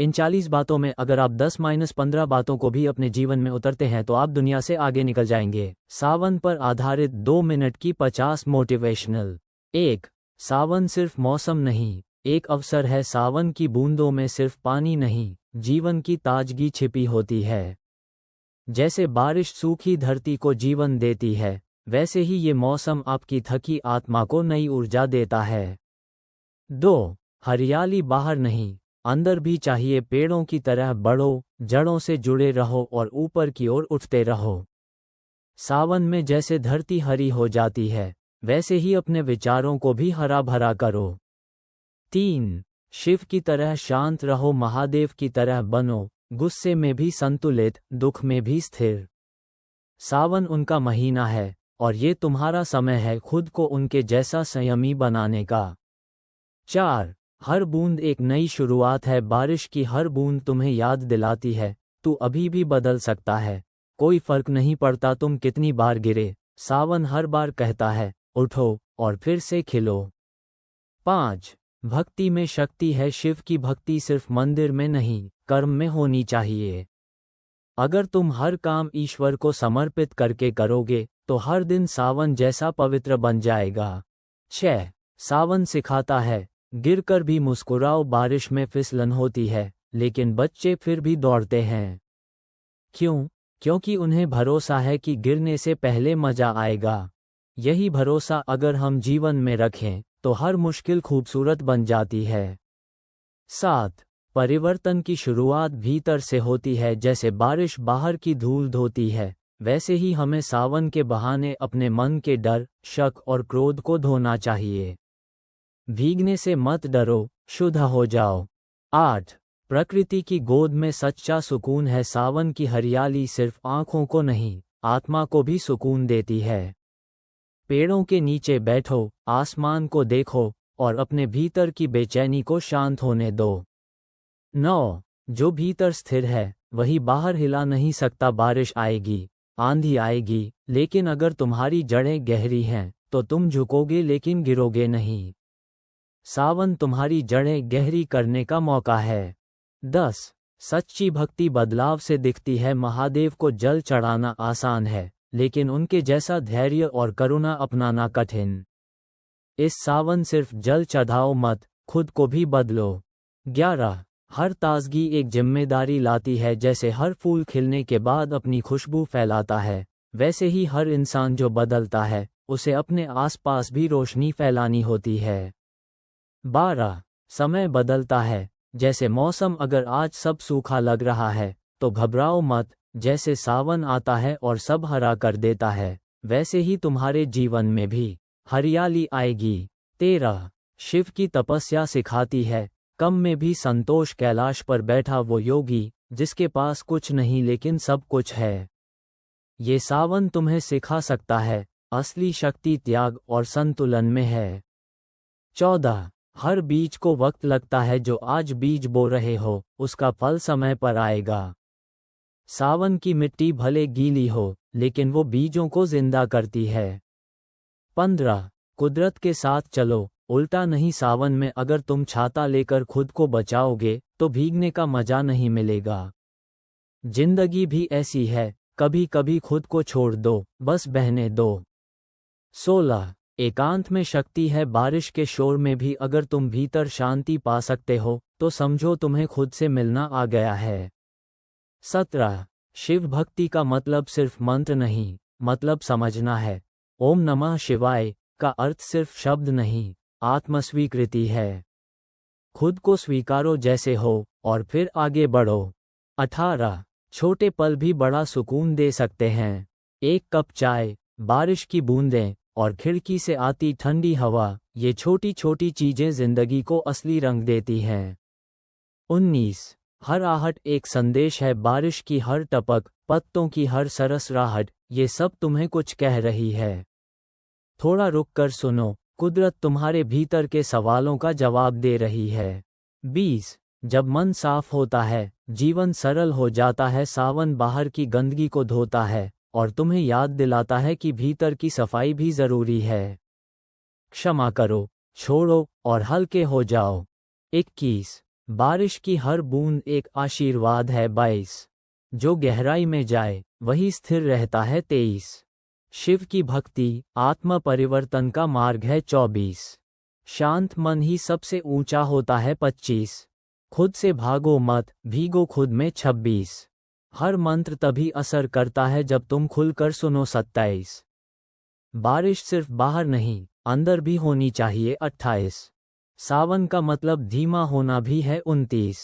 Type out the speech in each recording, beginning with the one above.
इन 40 बातों में अगर आप 10-15 बातों को भी अपने जीवन में उतरते हैं तो आप दुनिया से आगे निकल जाएंगे। सावन पर आधारित 2 मिनट की 50 मोटिवेशनल। 1. सावन सिर्फ मौसम नहीं, एक अवसर है। सावन की बूंदों में सिर्फ पानी नहीं, जीवन की ताजगी छिपी होती है। जैसे बारिश सूखी धरती को जीवन देती है, वैसे ही ये मौसम आपकी थकी आत्मा को नई ऊर्जा देता है। 2. हरियाली बाहर नहीं, अंदर भी चाहिए। पेड़ों की तरह बढ़ो, जड़ों से जुड़े रहो और ऊपर की ओर उठते रहो। सावन में जैसे धरती हरी हो जाती है, वैसे ही अपने विचारों को भी हरा भरा करो। 3. शिव की तरह शांत रहो, महादेव की तरह बनो, गुस्से में भी संतुलित, दुख में भी स्थिर। सावन उनका महीना है और ये तुम्हारा समय है खुद को उनके जैसा संयमी बनाने का। 4. हर बूंद एक नई शुरुआत है। बारिश की हर बूंद तुम्हें याद दिलाती है, तू अभी भी बदल सकता है। कोई फर्क नहीं पड़ता तुम कितनी बार गिरे, सावन हर बार कहता है, उठो और फिर से खिलो। 5. भक्ति में शक्ति है। शिव की भक्ति सिर्फ मंदिर में नहीं, कर्म में होनी चाहिए। अगर तुम हर काम ईश्वर को समर्पित करके करोगे, तो हर दिन सावन जैसा पवित्र बन जाएगा। 6. सावन सिखाता है, गिरकर भी मुस्कुराओ। बारिश में फिसलन होती है, लेकिन बच्चे फिर भी दौड़ते हैं। क्यों? क्योंकि उन्हें भरोसा है कि गिरने से पहले मजा आएगा। यही भरोसा अगर हम जीवन में रखें, तो हर मुश्किल खूबसूरत बन जाती है। 7. परिवर्तन की शुरुआत भीतर से होती है। जैसे बारिश बाहर की धूल धोती है, वैसे ही हमें सावन के बहाने अपने मन के डर, शक और क्रोध को धोना चाहिए। भीगने से मत डरो, शुद्ध हो जाओ। 8. प्रकृति की गोद में सच्चा सुकून है। सावन की हरियाली सिर्फ आंखों को नहीं, आत्मा को भी सुकून देती है। पेड़ों के नीचे बैठो, आसमान को देखो और अपने भीतर की बेचैनी को शांत होने दो। 9. जो भीतर स्थिर है, वही बाहर हिला नहीं सकता। बारिश आएगी, आंधी आएगी, लेकिन अगर तुम्हारी जड़ें गहरी हैं, तो तुम झुकोगे लेकिन गिरोगे नहीं। सावन तुम्हारी जड़ें गहरी करने का मौका है। 10. सच्ची भक्ति बदलाव से दिखती है। महादेव को जल चढ़ाना आसान है, लेकिन उनके जैसा धैर्य और करुणा अपनाना कठिन। इस सावन सिर्फ जल चढ़ाओ मत, खुद को भी बदलो। 11. हर ताजगी एक जिम्मेदारी लाती है। जैसे हर फूल खिलने के बाद अपनी खुशबू फैलाता है, वैसे ही हर इंसान जो बदलता है, उसे अपने आसपास भी रोशनी फैलानी होती है। 12. समय बदलता है। जैसे मौसम, अगर आज सब सूखा लग रहा है, तो घबराओ मत। जैसे सावन आता है और सब हरा कर देता है, वैसे ही तुम्हारे जीवन में भी हरियाली आएगी। 13. शिव की तपस्या सिखाती है, कम में भी संतोष। कैलाश पर बैठा वो योगी, जिसके पास कुछ नहीं लेकिन सब कुछ है। ये सावन तुम्हें सिखा सकता है, असली शक्ति त्याग और संतुलन में है। 14. हर बीज को वक्त लगता है। जो आज बीज बो रहे हो, उसका फल समय पर आएगा। सावन की मिट्टी भले गीली हो, लेकिन वो बीजों को जिंदा करती है। 15. कुदरत के साथ चलो, उल्टा नहीं। सावन में अगर तुम छाता लेकर खुद को बचाओगे, तो भीगने का मजा नहीं मिलेगा। जिंदगी भी ऐसी है, कभी कभी खुद को छोड़ दो, बस बहने दो। 16. एकांत में शक्ति है। बारिश के शोर में भी अगर तुम भीतर शांति पा सकते हो, तो समझो तुम्हें खुद से मिलना आ गया है। 17. शिव भक्ति का मतलब सिर्फ मंत्र नहीं, मतलब समझना है। ओम नमः शिवाय का अर्थ सिर्फ शब्द नहीं, आत्मस्वीकृति है। खुद को स्वीकारो जैसे हो और फिर आगे बढ़ो। 18. छोटे पल भी बड़ा सुकून दे सकते हैं। एक कप चाय, बारिश की बूंदें और खिड़की से आती ठंडी हवा, ये छोटी छोटी चीजें जिंदगी को असली रंग देती हैं। 19. हर आहट एक संदेश है। बारिश की हर टपक, पत्तों की हर सरस राहट, ये सब तुम्हें कुछ कह रही है। थोड़ा रुक कर सुनो, कुदरत तुम्हारे भीतर के सवालों का जवाब दे रही है। 20. जब मन साफ होता है, जीवन सरल हो जाता है। सावन बाहर की गंदगी को धोता है और तुम्हें याद दिलाता है कि भीतर की सफाई भी जरूरी है। क्षमा करो, छोड़ो और हल्के हो जाओ। 21. बारिश की हर बूंद एक आशीर्वाद है। 22 जो गहराई में जाए वही स्थिर रहता है। 23 शिव की भक्ति आत्मा परिवर्तन का मार्ग है। 24 शांत मन ही सबसे ऊंचा होता है। 25 खुद से भागो मत, भीगो खुद में। 26 हर मंत्र तभी असर करता है जब तुम खुलकर सुनो। 27 बारिश सिर्फ बाहर नहीं, अंदर भी होनी चाहिए। 28 सावन का मतलब धीमा होना भी है। 29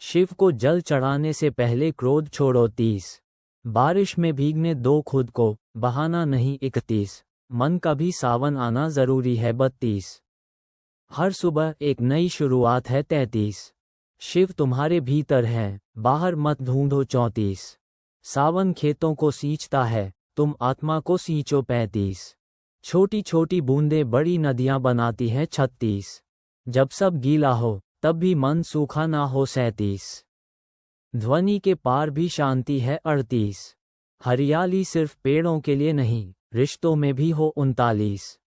शिव को जल चढ़ाने से पहले क्रोध छोड़ो। 30 बारिश में भीगने दो खुद को, बहाना नहीं। 31 मन का भी सावन आना जरूरी है। 32 हर सुबह एक नई शुरुआत है। 33 शिव तुम्हारे भीतर हैं, बाहर मत ढूंढो। 34 सावन खेतों को सींचता है, तुम आत्मा को सींचो। 35 छोटी छोटी बूंदें बड़ी नदियां बनाती हैं। 36 जब सब गीला हो तब भी मन सूखा ना हो। 37 ध्वनि के पार भी शांति है। 38 हरियाली सिर्फ पेड़ों के लिए नहीं, रिश्तों में भी हो। 39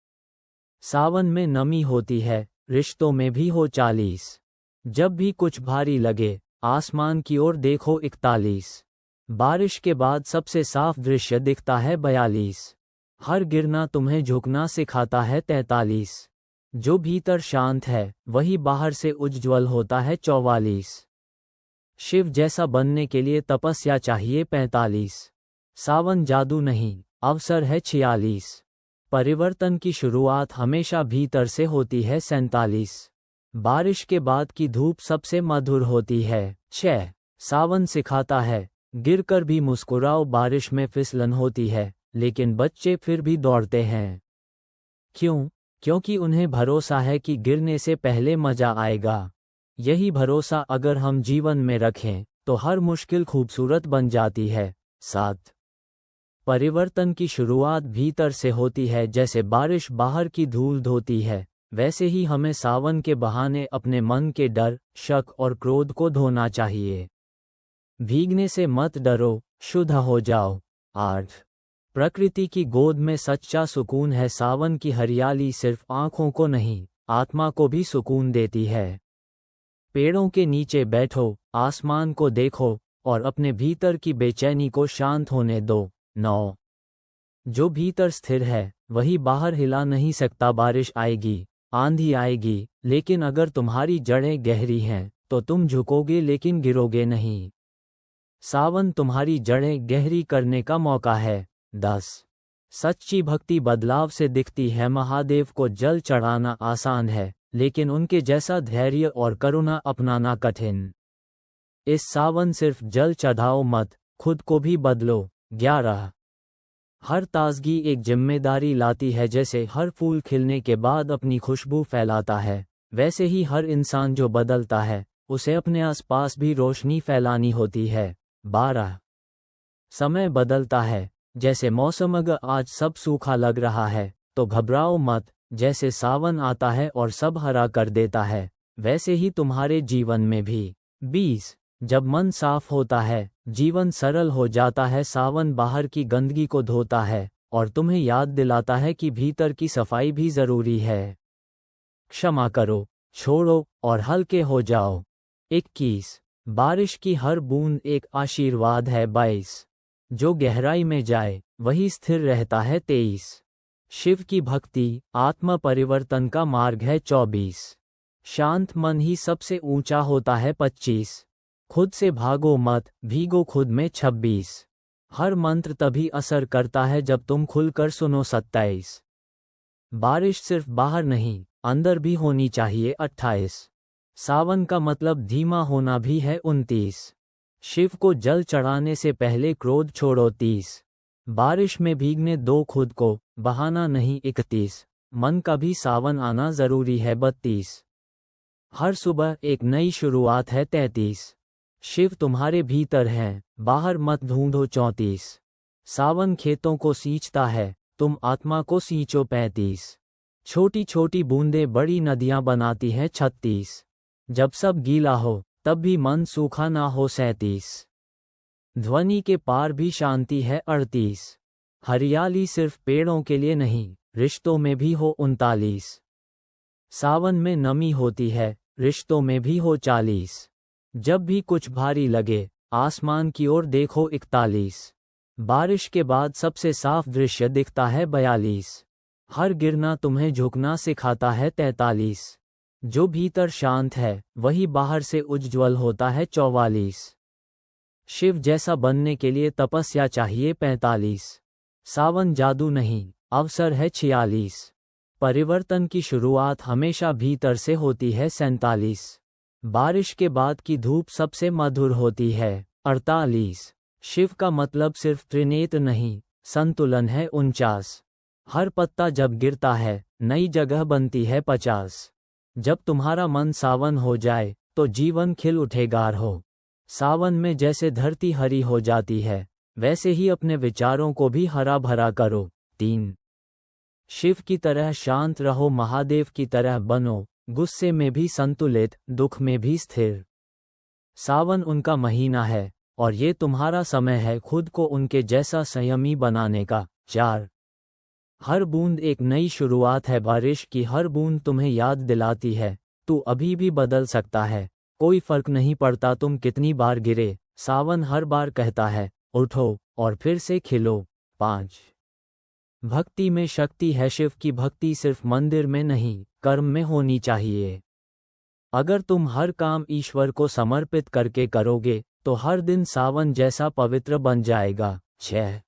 सावन में नमी होती है, रिश्तों में भी हो। 40 जब भी कुछ भारी लगे आसमान की ओर देखो। 41 बारिश के बाद सबसे साफ दृश्य दिखता है। 42 हर गिरना तुम्हें झुकना सिखाता है। 43 जो भीतर शांत है वही बाहर से उज्ज्वल होता है। 44 शिव जैसा बनने के लिए तपस्या चाहिए। 45 सावन जादू नहीं, अवसर है। 46 परिवर्तन की शुरुआत हमेशा भीतर से होती है। 47 बारिश के बाद की धूप सबसे मधुर होती है। 6 सावन सिखाता है गिरकर भी मुस्कुराओ। बारिश में फिसलन होती है, लेकिन बच्चे फिर भी दौड़ते हैं। क्यों? क्योंकि उन्हें भरोसा है कि गिरने से पहले मजा आएगा। यही भरोसा अगर हम जीवन में रखें तो हर मुश्किल खूबसूरत बन जाती है। 7 परिवर्तन की शुरुआत भीतर से होती है। जैसे बारिश बाहर की धूल धोती है, वैसे ही हमें सावन के बहाने अपने मन के डर, शक और क्रोध को धोना चाहिए। भीगने से मत डरो, शुद्ध हो जाओ। 8 प्रकृति की गोद में सच्चा सुकून है। सावन की हरियाली सिर्फ आंखों को नहीं, आत्मा को भी सुकून देती है। पेड़ों के नीचे बैठो, आसमान को देखो और अपने भीतर की बेचैनी को शांत होने दो। 9 जो भीतर स्थिर है वही बाहर हिला नहीं सकता। बारिश आएगी, आंधी आएगी, लेकिन अगर तुम्हारी जड़ें गहरी हैं तो तुम झुकोगे लेकिन गिरोगे नहीं। सावन तुम्हारी जड़ें गहरी करने का मौका है। 10 सच्ची भक्ति बदलाव से दिखती है। महादेव को जल चढ़ाना आसान है, लेकिन उनके जैसा धैर्य और करुणा अपनाना कठिन। इस सावन सिर्फ जल चढ़ाओ मत, खुद को भी बदलो। 11 हर ताजगी एक जिम्मेदारी लाती है। जैसे हर फूल खिलने के बाद अपनी खुशबू फैलाता है, वैसे ही हर इंसान जो बदलता है उसे अपने आसपास भी रोशनी फैलानी होती है। 12 समय बदलता है। जैसे मौसम अगर आज सब सूखा लग रहा है तो घबराओ मत। जैसे सावन आता है और सब हरा कर देता है, वैसे ही तुम्हारे जीवन में भी। 20 जब मन साफ होता है जीवन सरल हो जाता है। सावन बाहर की गंदगी को धोता है और तुम्हें याद दिलाता है कि भीतर की सफाई भी जरूरी है। क्षमा करो, छोड़ो और हल्के हो जाओ। 21 बारिश की हर बूंद एक आशीर्वाद है। 22 जो गहराई में जाए वही स्थिर रहता है। 23 शिव की भक्ति आत्मा परिवर्तन का मार्ग है। 24 शांत मन ही सबसे ऊंचा होता है। 25 खुद से भागो मत, भीगो खुद में। 26 हर मंत्र तभी असर करता है जब तुम खुलकर सुनो। 27 बारिश सिर्फ बाहर नहीं, अंदर भी होनी चाहिए। 28 सावन का मतलब धीमा होना भी है। 29 शिव को जल चढ़ाने से पहले क्रोध छोड़ो। 30 बारिश में भीगने दो खुद को, बहाना नहीं। 31 मन का भी सावन आना जरूरी है। 32 हर सुबह एक नई शुरुआत है। 33 शिव तुम्हारे भीतर हैं, बाहर मत ढूंढो। 34 सावन खेतों को सींचता है, तुम आत्मा को सींचो। 35 छोटी छोटी बूंदें बड़ी नदियां बनाती हैं। 36 जब सब गीला हो तब भी मन सूखा ना हो। 37 ध्वनि के पार भी शांति है। 38 हरियाली सिर्फ पेड़ों के लिए नहीं, रिश्तों में भी हो। 39 सावन में नमी होती है, रिश्तों में भी हो 40। जब भी कुछ भारी लगे, आसमान की ओर देखो 41। बारिश के बाद सबसे साफ दृश्य दिखता है 42। हर गिरना तुम्हें झुकना सिखाता है 43। जो भीतर शांत है वही बाहर से उज्ज्वल होता है 44। शिव जैसा बनने के लिए तपस्या चाहिए 45। सावन जादू नहीं, अवसर है 46। परिवर्तन की शुरुआत हमेशा भीतर से होती है 47। बारिश के बाद की धूप सबसे मधुर होती है 48। शिव का मतलब सिर्फ त्रिनेत्र नहीं, संतुलन है 49। हर पत्ता जब गिरता है नई जगह बनती है 50। जब तुम्हारा मन सावन हो जाए तो जीवन खिल उठेगा हो। सावन में जैसे धरती हरी हो जाती है, वैसे ही अपने विचारों को भी हरा भरा करो। 3। शिव की तरह शांत रहो, महादेव की तरह बनो, गुस्से में भी संतुलित, दुख में भी स्थिर। सावन उनका महीना है और ये तुम्हारा समय है खुद को उनके जैसा संयमी बनाने का। 4। हर बूंद एक नई शुरुआत है, बारिश की हर बूंद तुम्हें याद दिलाती है तू अभी भी बदल सकता है, कोई फर्क नहीं पड़ता तुम कितनी बार गिरे। सावन हर बार कहता है उठो और फिर से खिलो। 5। भक्ति में शक्ति है, शिव की भक्ति सिर्फ मंदिर में नहीं, कर्म में होनी चाहिए। अगर तुम हर काम ईश्वर को समर्पित करके करोगे तो हर दिन सावन जैसा पवित्र बन जाएगा। 6।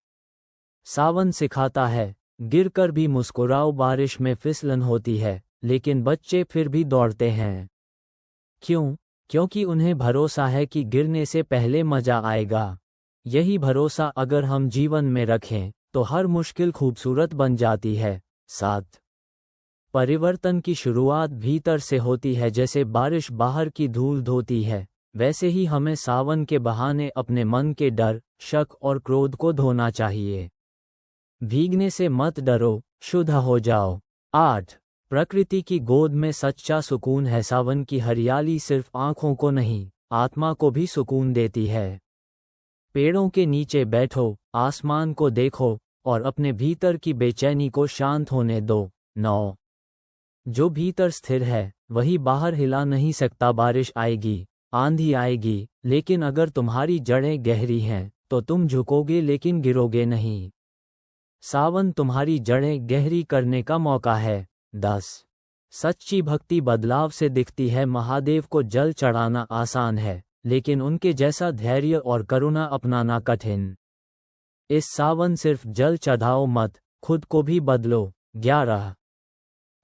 सावन सिखाता है गिरकर भी मुस्कुराओ, बारिश में फिसलन होती है लेकिन बच्चे फिर भी दौड़ते हैं। क्यों? क्योंकि उन्हें भरोसा है कि गिरने से पहले मजा आएगा। यही भरोसा अगर हम जीवन में रखें तो हर मुश्किल खूबसूरत बन जाती है। 7। परिवर्तन की शुरुआत भीतर से होती है, जैसे बारिश बाहर की धूल धोती है, वैसे ही हमें सावन के बहाने अपने मन के डर, शक और क्रोध को धोना चाहिए। भीगने से मत डरो, शुद्ध हो जाओ। 8। प्रकृति की गोद में सच्चा सुकून है, सावन की हरियाली सिर्फ आंखों को नहीं, आत्मा को भी सुकून देती है। पेड़ों के नीचे बैठो, आसमान को देखो और अपने भीतर की बेचैनी को शांत होने दो। 9। जो भीतर स्थिर है वही बाहर हिला नहीं सकता। बारिश आएगी, आंधी आएगी, लेकिन अगर तुम्हारी जड़ें गहरी हैं तो तुम झुकोगे लेकिन गिरोगे नहीं। सावन तुम्हारी जड़ें गहरी करने का मौका है। 10। सच्ची भक्ति बदलाव से दिखती है, महादेव को जल चढ़ाना आसान है लेकिन उनके जैसा धैर्य और करुणा अपनाना कठिन। इस सावन सिर्फ जल चढ़ाओ मत, खुद को भी बदलो। 11।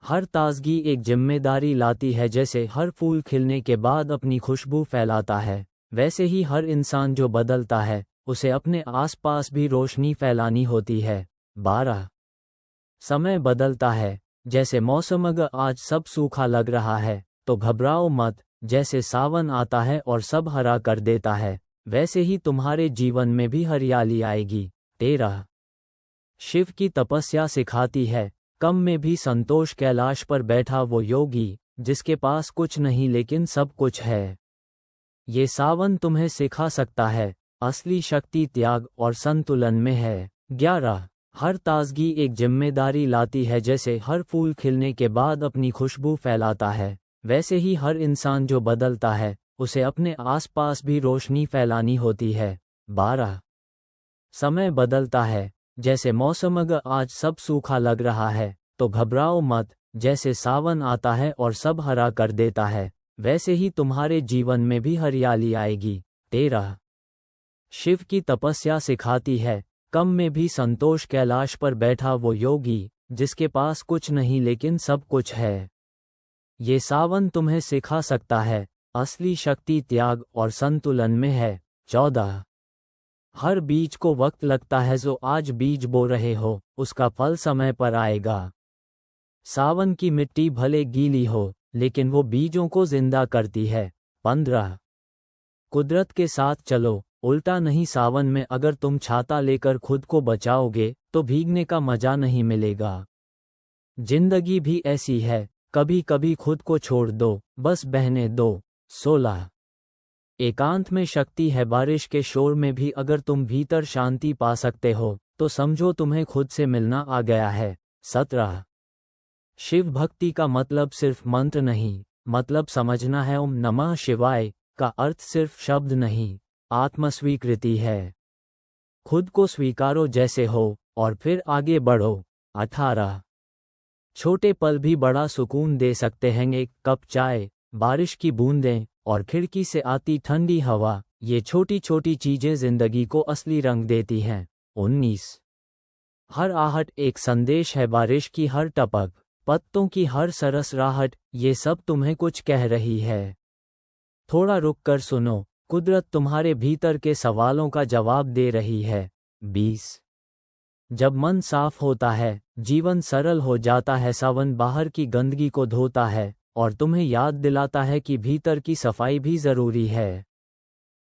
हर ताजगी एक जिम्मेदारी लाती है, जैसे हर फूल खिलने के बाद अपनी खुशबू फैलाता है, वैसे ही हर इंसान जो बदलता है उसे अपने आसपास भी रोशनी फैलानी होती है। 12। समय बदलता है, जैसे मौसम, अगर आज सब सूखा लग रहा है तो घबराओ मत, जैसे सावन आता है और सब हरा कर देता है वैसे ही तुम्हारे जीवन में भी हरियाली आएगी। 13। शिव की तपस्या सिखाती है कम में भी संतोष, कैलाश पर बैठा वो योगी जिसके पास कुछ नहीं लेकिन सब कुछ है। ये सावन तुम्हें सिखा सकता है असली शक्ति त्याग और संतुलन में है। 11। हर ताजगी एक जिम्मेदारी लाती है, जैसे हर फूल खिलने के बाद अपनी खुशबू फैलाता है, वैसे ही हर इंसान जो बदलता है उसे अपने आसपास भी रोशनी फैलानी होती है। 12। समय बदलता है, जैसे मौसम, अगर आज सब सूखा लग रहा है तो घबराओ मत, जैसे सावन आता है और सब हरा कर देता है वैसे ही तुम्हारे जीवन में भी हरियाली आएगी। 13। शिव की तपस्या सिखाती है कम में भी संतोष, कैलाश पर बैठा वो योगी जिसके पास कुछ नहीं लेकिन सब कुछ है। ये सावन तुम्हें सिखा सकता है असली शक्ति त्याग और संतुलन में है। 14। हर बीज को वक्त लगता है, जो आज बीज बो रहे हो उसका फल समय पर आएगा। सावन की मिट्टी भले गीली हो लेकिन वो बीजों को जिंदा करती है। 15। कुदरत के साथ चलो, उल्टा नहीं, सावन में अगर तुम छाता लेकर खुद को बचाओगे तो भीगने का मजा नहीं मिलेगा। जिंदगी भी ऐसी है, कभी कभी खुद को छोड़ दो, बस बहने दो। 16। एकांत में शक्ति है, बारिश के शोर में भी अगर तुम भीतर शांति पा सकते हो तो समझो तुम्हें खुद से मिलना आ गया है। 17। शिव भक्ति का मतलब सिर्फ मंत्र नहीं, मतलब समझना है। ओम नमः शिवाय का अर्थ सिर्फ शब्द नहीं, आत्मस्वीकृति है। खुद को स्वीकारो जैसे हो और फिर आगे बढ़ो। 18 छोटे पल भी बड़ा सुकून दे सकते हैं। एक कप चाय, बारिश की बूंदें और खिड़की से आती ठंडी हवा, ये छोटी छोटी चीजें जिंदगी को असली रंग देती हैं। 19 हर आहट एक संदेश है। बारिश की हर टपक, पत्तों की हर सरसराहट, ये सब तुम्हें कुछ कह रही है। थोड़ा रुक कर सुनो, कुदरत तुम्हारे भीतर के सवालों का जवाब दे रही है। 20 जब मन साफ होता है, जीवन सरल हो जाता है। सावन बाहर की गंदगी को धोता है और तुम्हें याद दिलाता है कि भीतर की सफाई भी जरूरी है।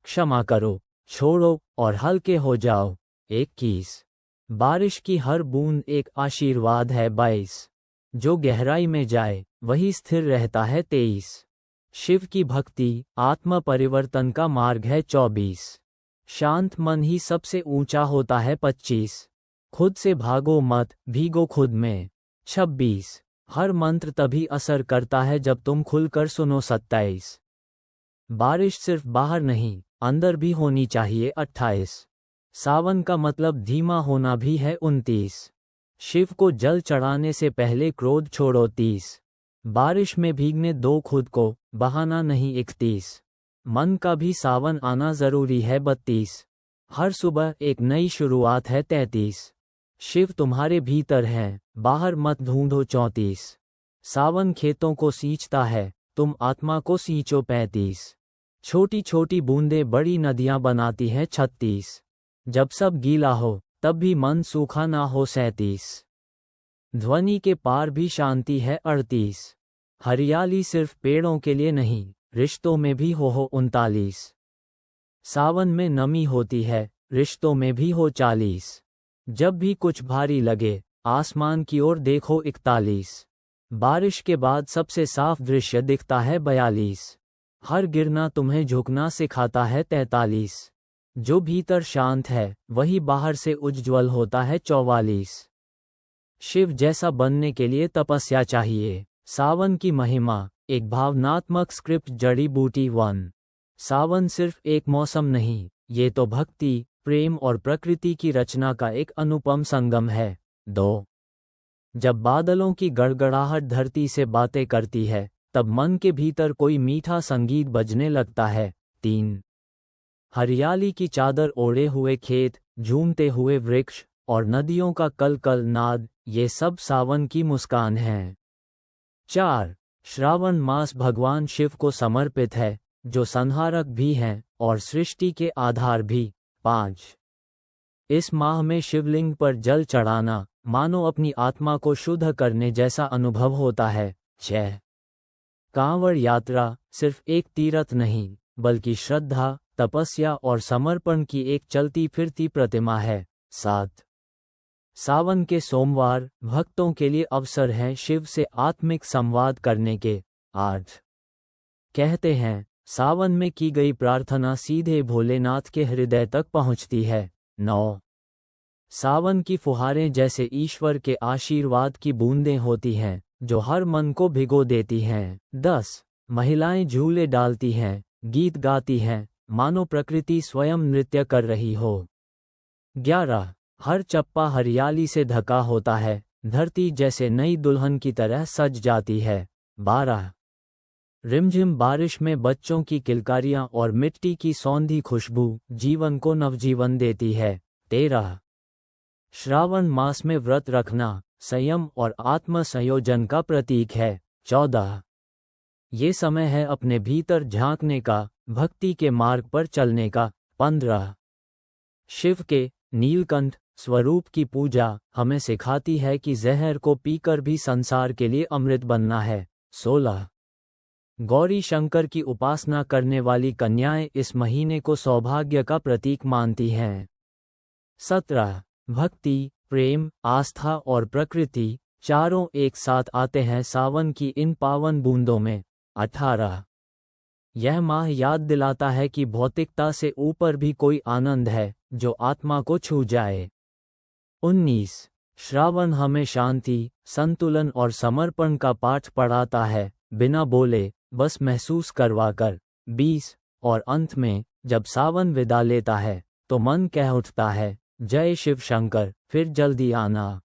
क्षमा करो, छोड़ो और हल्के हो जाओ। 21 बारिश की हर बूंद एक आशीर्वाद है। 22 जो गहराई में जाए वही स्थिर रहता है। 23 शिव की भक्ति आत्मा परिवर्तन का मार्ग है। 24 शांत मन ही सबसे ऊंचा होता है। 25 खुद से भागो मत, भीगो खुद में। 26 हर मंत्र तभी असर करता है जब तुम खुलकर सुनो। 27 बारिश सिर्फ बाहर नहीं, अंदर भी होनी चाहिए। 28 सावन का मतलब धीमा होना भी है। 29 शिव को जल चढ़ाने से पहले क्रोध छोड़ो। 30 बारिश में भीगने दो खुद को, बहाना नहीं। 31 मन का भी सावन आना जरूरी है। 32 हर सुबह एक नई शुरुआत है। 33 शिव तुम्हारे भीतर हैं, बाहर मत ढूंढो। 34 सावन खेतों को सींचता है, तुम आत्मा को सींचो। 35 छोटी छोटी बूंदें बड़ी नदियां बनाती हैं। 36 जब सब गीला हो तब भी मन सूखा ना हो। 37 ध्वनि के पार भी शांति है। 38 हरियाली सिर्फ पेड़ों के लिए नहीं, रिश्तों में भी हो। 39 सावन में नमी होती है, रिश्तों में भी हो। 40 जब भी कुछ भारी लगे, आसमान की ओर देखो। 41 बारिश के बाद सबसे साफ दृश्य दिखता है। 42 हर गिरना तुम्हें झुकना सिखाता है। 43 जो भीतर शांत है वही बाहर से उज्ज्वल होता है। 44 शिव जैसा बनने के लिए तपस्या चाहिए। सावन की महिमा एक भावनात्मक स्क्रिप्ट। जड़ी बूटी 1 सावन सिर्फ एक मौसम नहीं, ये तो भक्ति, प्रेम और प्रकृति की रचना का एक अनुपम संगम है। 2 जब बादलों की गड़गड़ाहट धरती से बातें करती है, तब मन के भीतर कोई मीठा संगीत बजने लगता है। 3 हरियाली की चादर ओढ़े हुए खेत, झूमते हुए वृक्ष और नदियों का कल कल नाद, ये सब सावन की मुस्कान हैं। 4 श्रावण मास भगवान शिव को समर्पित है, जो संहारक भी हैं और सृष्टि के आधार भी। 5 इस माह में शिवलिंग पर जल चढ़ाना मानो अपनी आत्मा को शुद्ध करने जैसा अनुभव होता है। 6 कांवड़ यात्रा सिर्फ एक तीर्थ नहीं, बल्कि श्रद्धा, तपस्या और समर्पण की एक चलती फिरती प्रतिमा है। 7 सावन के सोमवार भक्तों के लिए अवसर हैं शिव से आत्मिक संवाद करने के। 8 कहते हैं सावन में की गई प्रार्थना सीधे भोलेनाथ के हृदय तक पहुंचती है। 9 सावन की फुहारें जैसे ईश्वर के आशीर्वाद की बूंदें होती हैं, जो हर मन को भिगो देती हैं। 10 महिलाएं झूले डालती हैं, गीत गाती हैं, मानो प्रकृति स्वयं नृत्य कर रही हो। 11 हर चप्पा हरियाली से ढका होता है, धरती जैसे नई दुल्हन की तरह सज जाती है। 12 रिमझिम बारिश में बच्चों की किलकारियां और मिट्टी की सौंधी खुशबू जीवन को नवजीवन देती है। 13 श्रावण मास में व्रत रखना संयम और आत्म संयोजन का प्रतीक है। 14 ये समय है अपने भीतर झांकने का, भक्ति के मार्ग पर चलने का। 15 शिव के नीलकंठ स्वरूप की पूजा हमें सिखाती है कि जहर को पीकर भी संसार के लिए अमृत बनना है। 16 गौरी शंकर की उपासना करने वाली कन्याएं इस महीने को सौभाग्य का प्रतीक मानती हैं। 17 भक्ति, प्रेम, आस्था और प्रकृति चारों एक साथ आते हैं सावन की इन पावन बूंदों में। 18 यह माह याद दिलाता है कि भौतिकता से ऊपर भी कोई आनंद है जो आत्मा को छू जाए। 19 श्रावण हमें शांति, संतुलन और समर्पण का पाठ पढ़ाता है, बिना बोले, बस महसूस करवा कर। 20 और अंत में जब सावन विदा लेता है तो मन कह उठता है, जय शिव शंकर, फिर जल्दी आना।